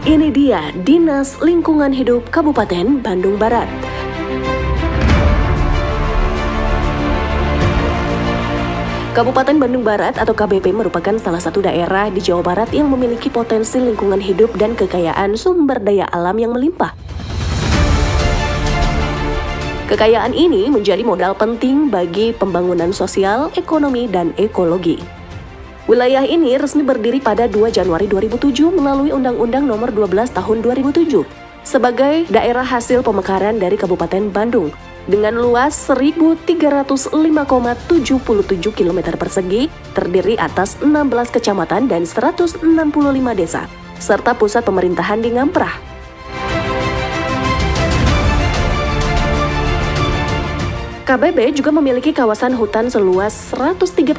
Ini dia Dinas Lingkungan Hidup Kabupaten Bandung Barat. Kabupaten Bandung Barat atau KBP merupakan salah satu daerah di Jawa Barat yang memiliki potensi lingkungan hidup dan kekayaan sumber daya alam yang melimpah. Kekayaan ini menjadi modal penting bagi pembangunan sosial, ekonomi, dan ekologi. Wilayah ini resmi berdiri pada 2 Januari 2007 melalui Undang-Undang Nomor 12 Tahun 2007 sebagai daerah hasil pemekaran dari Kabupaten Bandung dengan luas 1.305,77 km persegi, terdiri atas 16 kecamatan dan 165 desa, serta pusat pemerintahan di Ngamprah. KBB juga memiliki kawasan hutan seluas 130.577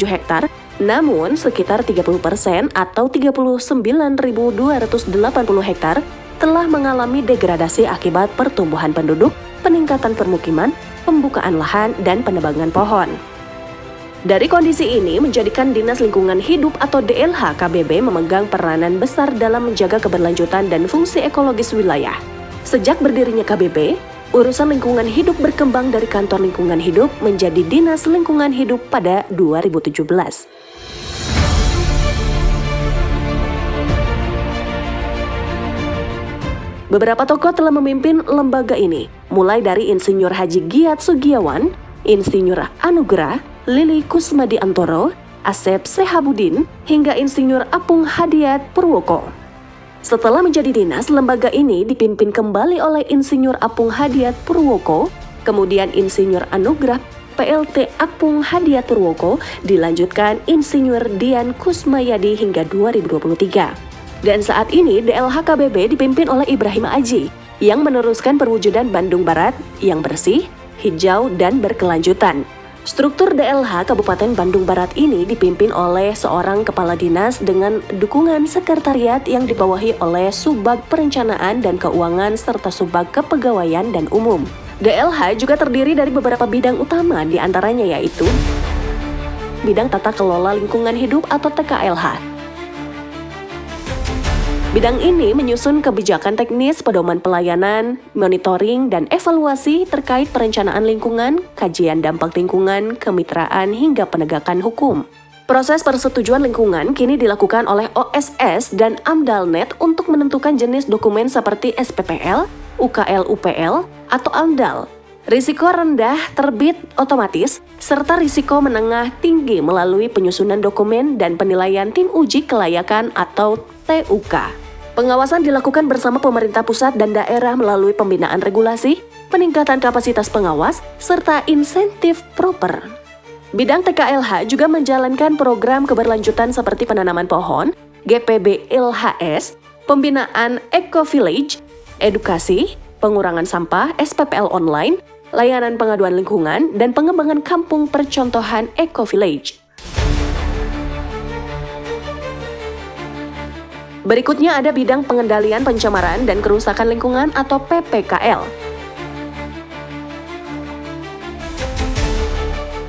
hektar, namun sekitar 30% atau 39.280 hektar telah mengalami degradasi akibat pertumbuhan penduduk, peningkatan permukiman, pembukaan lahan, dan penebangan pohon. Dari kondisi ini menjadikan Dinas Lingkungan Hidup atau DLH KBB memegang peranan besar dalam menjaga keberlanjutan dan fungsi ekologis wilayah. Sejak berdirinya KBB, urusan lingkungan hidup berkembang dari Kantor Lingkungan Hidup menjadi Dinas Lingkungan Hidup pada 2017. Beberapa tokoh telah memimpin lembaga ini, mulai dari Insinyur Haji Giat Sugiawan, Insinyur Anugrah, Lili Kusmadi Antoro, Asep Sehabudin, hingga Insinyur Apung Hadiat Purwoko. Setelah menjadi dinas, lembaga ini dipimpin kembali oleh Insinyur Apung Hadiat Purwoko, kemudian Insinyur Anugrah PLT Apung Hadiat Purwoko, dilanjutkan Insinyur Dian Kusmayadi hingga 2023. Dan saat ini DLH KBB dipimpin oleh Ibrahim Aji, yang meneruskan perwujudan Bandung Barat yang bersih, hijau, dan berkelanjutan. Struktur DLH Kabupaten Bandung Barat ini dipimpin oleh seorang kepala dinas dengan dukungan sekretariat yang dibawahi oleh Subbag Perencanaan dan Keuangan serta Subbag Kepegawaian dan Umum. DLH juga terdiri dari beberapa bidang utama, diantaranya yaitu Bidang Tata Kelola Lingkungan Hidup atau TKLH. Bidang ini menyusun kebijakan teknis, pedoman pelayanan, monitoring, dan evaluasi terkait perencanaan lingkungan, kajian dampak lingkungan, kemitraan, hingga penegakan hukum. Proses persetujuan lingkungan kini dilakukan oleh OSS dan AMDALNet untuk menentukan jenis dokumen seperti SPPL, UKL-UPL, atau AMDAL. Risiko rendah terbit otomatis, serta risiko menengah tinggi melalui penyusunan dokumen dan penilaian tim uji kelayakan atau TUK. Pengawasan dilakukan bersama pemerintah pusat dan daerah melalui pembinaan regulasi, peningkatan kapasitas pengawas, serta insentif proper. Bidang TKLH juga menjalankan program keberlanjutan seperti penanaman pohon, GPB LHS, pembinaan Eco Village, edukasi, pengurangan sampah, SPPL online, layanan pengaduan lingkungan, dan pengembangan kampung percontohan Eco Village. Berikutnya ada bidang pengendalian pencemaran dan kerusakan lingkungan atau PPKL.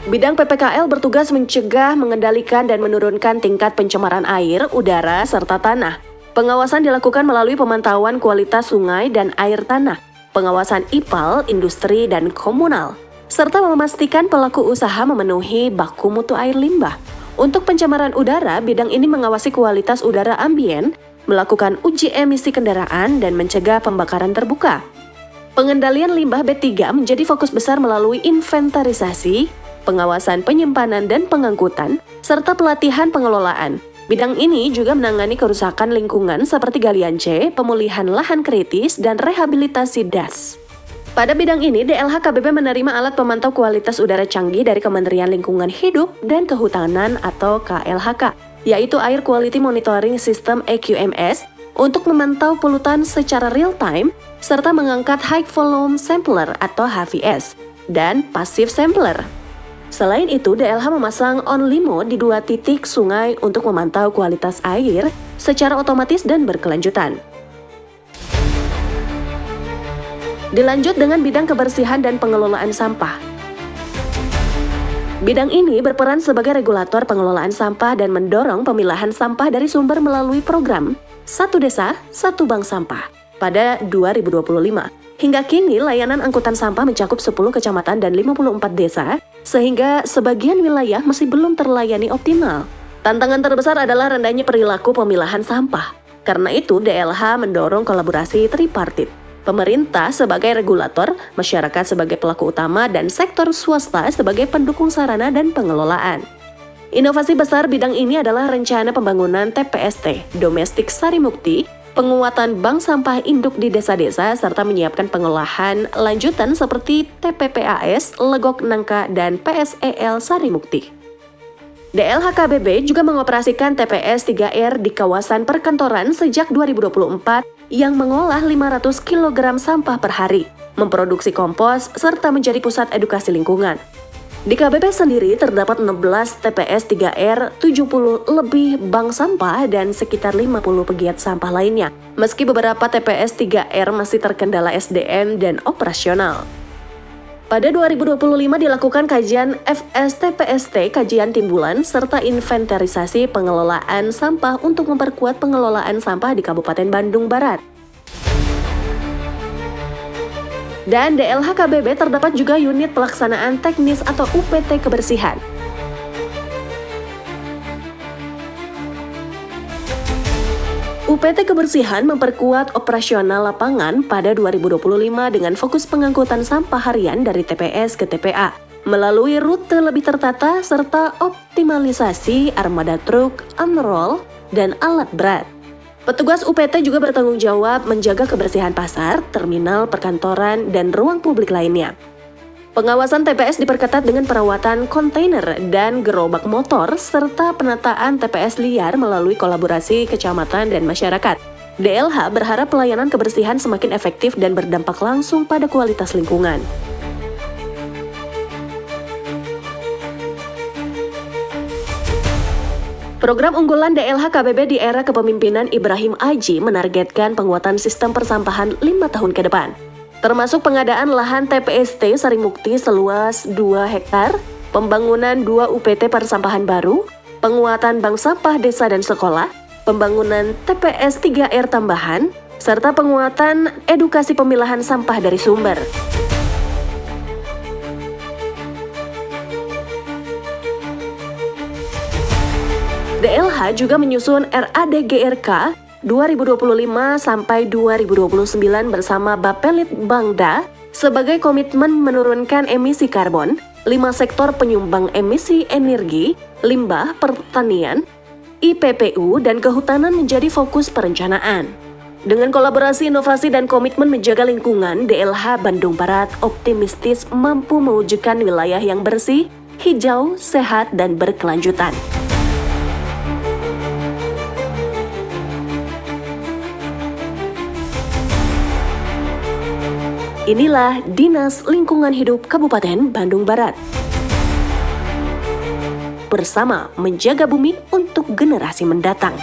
Bidang PPKL bertugas mencegah, mengendalikan, dan menurunkan tingkat pencemaran air, udara, serta tanah. Pengawasan dilakukan melalui pemantauan kualitas sungai dan air tanah, pengawasan IPAL, industri, dan komunal, serta memastikan pelaku usaha memenuhi baku mutu air limbah. Untuk pencemaran udara, bidang ini mengawasi kualitas udara ambien, melakukan uji emisi kendaraan, dan mencegah pembakaran terbuka. Pengendalian limbah B3 menjadi fokus besar melalui inventarisasi, pengawasan penyimpanan dan pengangkutan, serta pelatihan pengelolaan. Bidang ini juga menangani kerusakan lingkungan seperti galian C, pemulihan lahan kritis, dan rehabilitasi das. Pada bidang ini, DLH KBB menerima alat pemantau kualitas udara canggih dari Kementerian Lingkungan Hidup dan Kehutanan atau KLHK, yaitu Air Quality Monitoring System AQMS, untuk memantau polutan secara real-time, serta mengangkat High Volume Sampler atau HVS, dan Passive Sampler. Selain itu, DLH memasang OnLimo di 2 titik sungai untuk memantau kualitas air secara otomatis dan berkelanjutan. Dilanjut dengan bidang kebersihan dan pengelolaan sampah. Bidang ini berperan sebagai regulator pengelolaan sampah dan mendorong pemilahan sampah dari sumber melalui program Satu Desa, Satu Bank Sampah pada 2025. Hingga kini layanan angkutan sampah mencakup 10 kecamatan dan 54 desa, sehingga sebagian wilayah masih belum terlayani optimal. Tantangan terbesar adalah rendahnya perilaku pemilahan sampah. Karena itu, DLH mendorong kolaborasi tripartit. Pemerintah sebagai regulator, masyarakat sebagai pelaku utama, dan sektor swasta sebagai pendukung sarana dan pengelolaan. Inovasi besar bidang ini adalah rencana pembangunan TPST, Domestik Sarimukti, penguatan bank sampah induk di desa-desa, serta menyiapkan pengolahan lanjutan seperti TPPAS, Legok Nangka, dan PSEL Sarimukti. DLHKBB juga mengoperasikan TPS 3R di kawasan perkantoran sejak 2024 yang mengolah 500 kg sampah per hari, memproduksi kompos, serta menjadi pusat edukasi lingkungan. Di KBB sendiri terdapat 16 TPS 3R, 70 lebih bank sampah, dan sekitar 50 pegiat sampah lainnya, meski beberapa TPS 3R masih terkendala SDM dan operasional. Pada 2025 dilakukan kajian FSTPST, kajian timbulan, serta inventarisasi pengelolaan sampah untuk memperkuat pengelolaan sampah di Kabupaten Bandung Barat. Dan DLHKBB terdapat juga unit pelaksanaan teknis atau UPT kebersihan. UPT Kebersihan memperkuat operasional lapangan pada 2025 dengan fokus pengangkutan sampah harian dari TPS ke TPA, melalui rute lebih tertata serta optimalisasi armada truk, unroll, dan alat berat. Petugas UPT juga bertanggung jawab menjaga kebersihan pasar, terminal, perkantoran, dan ruang publik lainnya. Pengawasan TPS diperketat dengan perawatan kontainer dan gerobak motor, serta penataan TPS liar melalui kolaborasi kecamatan dan masyarakat. DLH berharap pelayanan kebersihan semakin efektif dan berdampak langsung pada kualitas lingkungan. Program unggulan DLHKBB di era kepemimpinan Ibrahim Aji menargetkan penguatan sistem persampahan 5 tahun ke depan, termasuk pengadaan lahan TPST Sarimukti seluas 2 hektar, pembangunan 2 UPT persampahan baru, penguatan bank sampah desa dan sekolah, pembangunan TPS 3R tambahan, serta penguatan edukasi pemilahan sampah dari sumber. DLH juga menyusun RADGRK 2025 sampai 2029 bersama Bapelit Bangda sebagai komitmen menurunkan emisi karbon, 5 sektor penyumbang emisi energi, limbah, pertanian, IPPU, dan kehutanan menjadi fokus perencanaan. Dengan kolaborasi inovasi dan komitmen menjaga lingkungan, DLH Bandung Barat optimistis mampu mewujudkan wilayah yang bersih, hijau, sehat, dan berkelanjutan. Inilah Dinas Lingkungan Hidup Kabupaten Bandung Barat. Bersama menjaga bumi untuk generasi mendatang.